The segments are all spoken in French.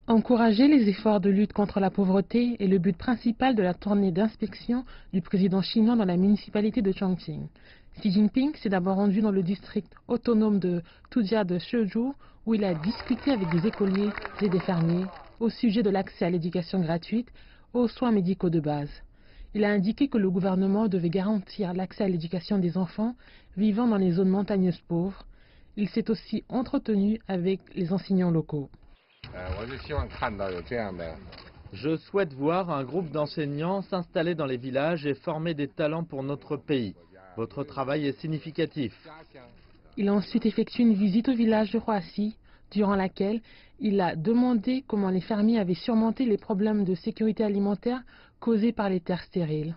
Encourager les efforts de lutte contre la pauvreté est le but principal de la tournée d'inspection du président chinois dans la municipalité de Chongqing. Xi Jinping s'est d'abord rendu dans le district autonome de Tujia de Shenzhou où il a discuté avec des écoliers et des fermiers au sujet de l'accès à l'éducation gratuite, aux soins médicaux de base. Il a indiqué que le gouvernement devait garantir l'accès à l'éducation des enfants vivant dans les zones montagneuses pauvres. Il s'est aussi entretenu avec les enseignants locaux. Je souhaite voir un groupe d'enseignants s'installer dans les villages et former des talents pour notre pays. Votre travail est significatif. Il a ensuite effectué une visite au village de Huasi, durant laquelle il a demandé comment les fermiers avaient surmonté les problèmes de sécurité alimentaire causés par les terres stériles.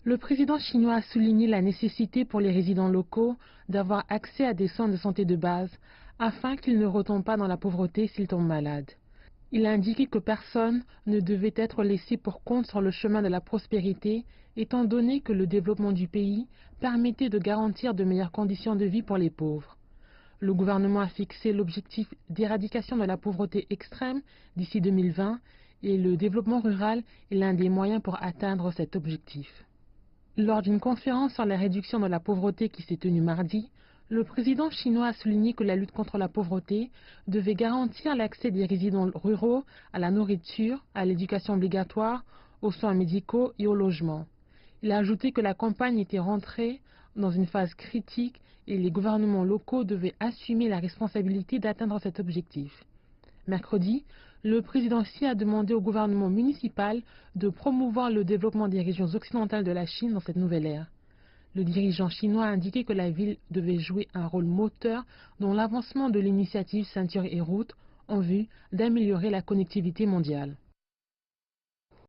Le président chinois a souligné la nécessité pour les résidents locaux d'avoir accès à des soins de santé de base afin qu'ils ne retombent pas dans la pauvreté s'ils tombent malades. Il a indiqué que personne ne devait être laissé pour compte sur le chemin de la prospérité, étant donné que le développement du pays permettait de garantir de meilleures conditions de vie pour les pauvres. Le gouvernement a fixé l'objectif d'éradication de la pauvreté extrême d'ici 2020 et le développement rural est l'un des moyens pour atteindre cet objectif. Lors d'une conférence sur la réduction de la pauvreté qui s'est tenue mardi, le président chinois a souligné que la lutte contre la pauvreté devait garantir l'accès des résidents ruraux à la nourriture, à l'éducation obligatoire, aux soins médicaux et au logement. Il a ajouté que la campagne était rentrée dans une phase critique et les gouvernements locaux devaient assumer la responsabilité d'atteindre cet objectif. Mercredi, le président Xi a demandé au gouvernement municipal de promouvoir le développement des régions occidentales de la Chine dans cette nouvelle ère. Le dirigeant chinois a indiqué que la ville devait jouer un rôle moteur dans l'avancement de l'initiative Ceinture et Route en vue d'améliorer la connectivité mondiale.